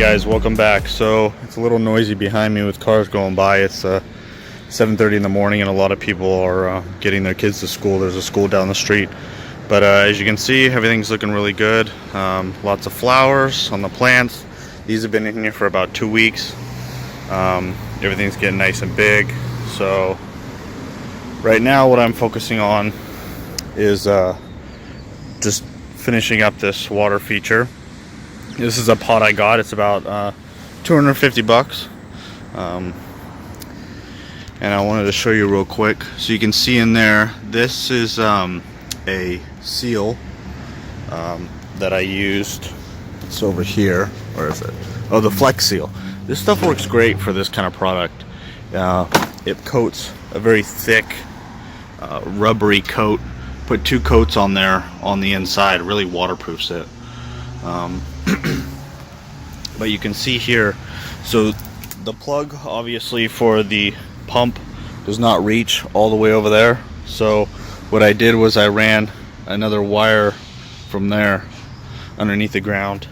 guys, welcome back. So it's a little noisy behind me with cars going by. It's 7:30 in the morning and a lot of people are getting their kids to school. There's a school down the street, but as you can see, everything's looking really good. Lots of flowers on the plants. These have been in here for about 2 weeks. Everything's getting nice and big. So right now what I'm focusing on is just finishing up this water feature. This is a pot I got. It's about 250 bucks. And I wanted to show you real quick. So you can see in there, this is a seal that I used. It's over here. Where is it? Oh, the Flex Seal. This stuff works great for this kind of product. It coats a very thick, rubbery coat. Put 2 coats on there on the inside. Really waterproofs it. But you can see here, so the plug obviously for the pump does not reach all the way over there. So what I did was I ran another wire from there underneath the ground,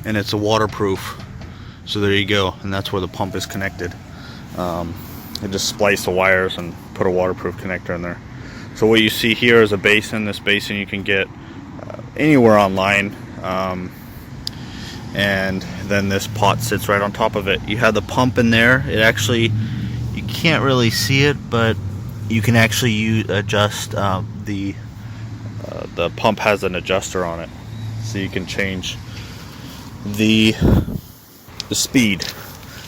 and it's a waterproof. So there you go, and that's where the pump is connected. I just spliced the wires and put a waterproof connector in there. So what you see here is a basin. This basin you can get anywhere online. And then this pot sits right on top of it. You have the pump in there. It actually, you can't really see it, but you can actually adjust the pump has an adjuster on it, so you can change the speed.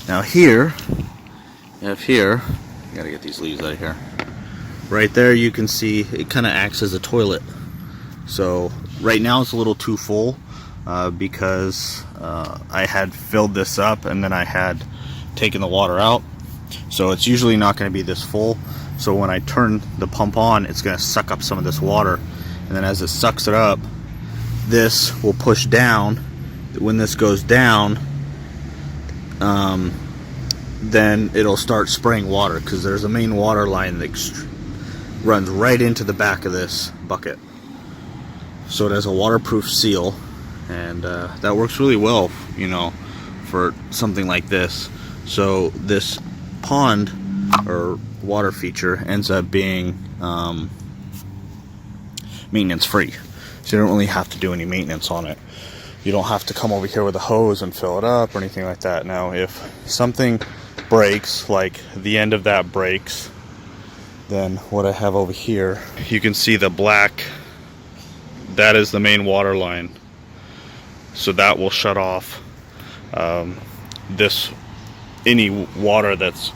Now here, you gotta get these leaves out of here. Right there, you can see it kind of acts as a toilet. So right now it's a little too full. Because I had filled this up and then I had taken the water out, so it's usually not going to be this full. So when I turn the pump on, it's going to suck up some of this water, and then as it sucks it up, this will push down. When this goes down, then it'll start spraying water, because there's a main water line that runs right into the back of this bucket. So it has a waterproof seal. And that works really well, you know, for something like this. So this pond or water feature ends up being maintenance free. So you don't really have to do any maintenance on it. You don't have to come over here with a hose and fill it up or anything like that. Now if something breaks, like the end of that breaks, then what I have over here, you can see the black, that is the main water line. So that will shut off any water that's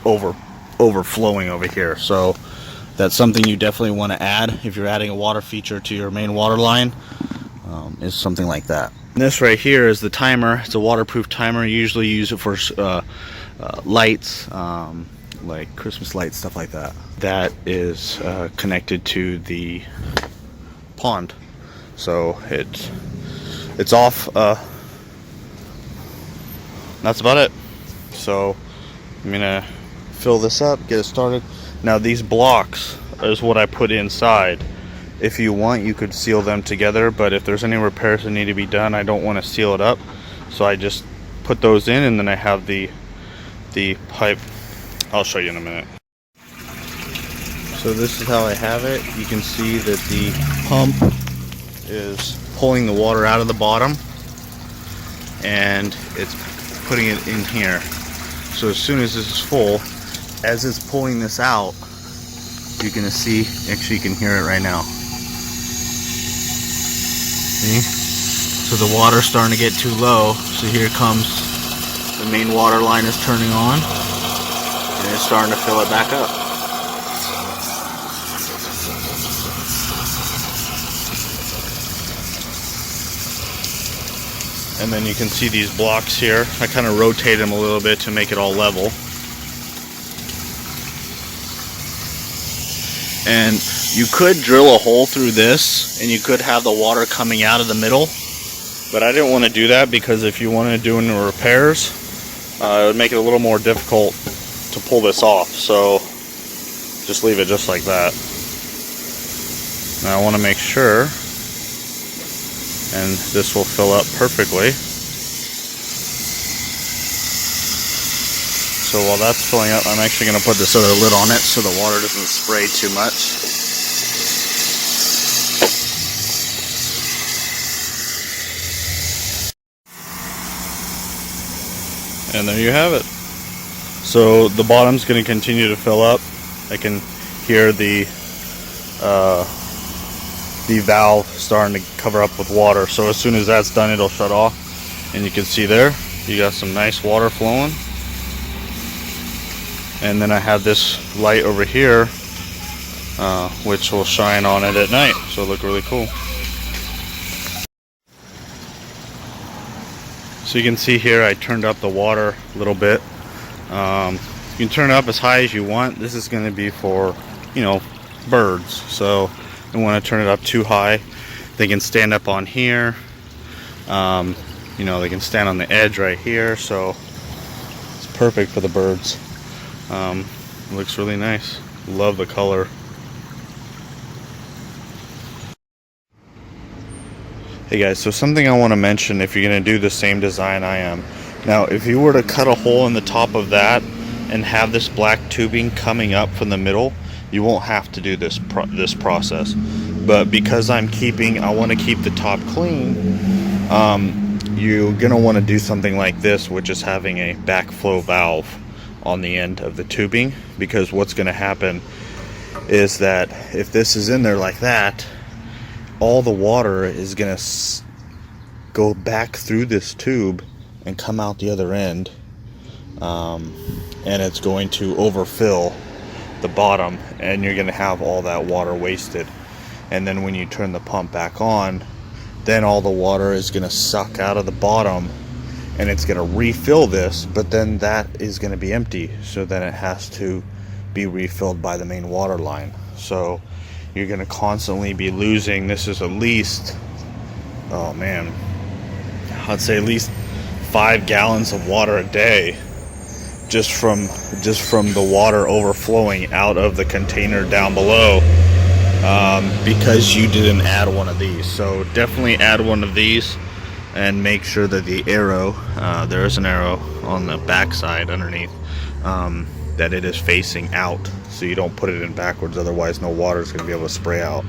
overflowing over here. So that's something you definitely want to add if you're adding a water feature to your main water line, is something like that. And this right here is the timer. It's a waterproof timer. You usually use it for lights, like Christmas lights, stuff like that. That is connected to the pond. So it's off. That's about it. So I'm gonna fill this up, get it started. Now these blocks is what I put inside. If you want, you could seal them together, but if there's any repairs that need to be done, I don't want to seal it up, so I just put those in, and then I have the pipe. I'll show you in a minute. So this is how I have it. You can see that the pump is pulling the water out of the bottom, and it's putting it in here. So as soon as this is full, as it's pulling this out, you're gonna see, actually you can hear it right now. See? So the water's starting to get too low, so here comes the main water line is turning on, and it's starting to fill it back up. And then you can see these blocks here. I kind of rotate them a little bit to make it all level. And you could drill a hole through this, and you could have the water coming out of the middle. But I didn't want to do that, because if you wanted to do any repairs, it would make it a little more difficult to pull this off. So just leave it just like that. Now I want to make sure, and this will fill up perfectly. So while that's filling up, I'm actually going to put this other lid on it so the water doesn't spray too much. And there you have it. So the bottom's going to continue to fill up. I can hear the valve starting to cover up with water. So as soon as that's done, it'll shut off. And you can see there, you got some nice water flowing. And then I have this light over here, which will shine on it at night. So it'll look really cool. So you can see here I turned up the water a little bit. You can turn it up as high as you want. This is going to be for, you know, birds. So you don't want to turn it up too high. They can stand up on here. You know, they can stand on the edge right here. So it's perfect for the birds. It looks really nice. Love the color. Hey guys, so something I want to mention if you're going to do the same design I am. Now, if you were to cut a hole in the top of that and have this black tubing coming up from the middle, you won't have to do this process. But because I want to keep the top clean, you're going to want to do something like this, which is having a backflow valve on the end of the tubing. Because what's going to happen is that if this is in there like that, all the water is going to go back through this tube and come out the other end, and it's going to overfill the bottom, and you're going to have all that water wasted. And then when you turn the pump back on, then all the water is going to suck out of the bottom, and it's going to refill this, but then that is going to be empty, so then it has to be refilled by the main water line. So you're going to constantly be losing. This is at least, oh man, I'd say at least 5 gallons of water a day just from the water overflowing out of the container down below, because you didn't add one of these. So definitely add one of these, and make sure that the arrow, there is an arrow on the back side underneath, that it is facing out, so you don't put it in backwards, otherwise no water is going to be able to spray out.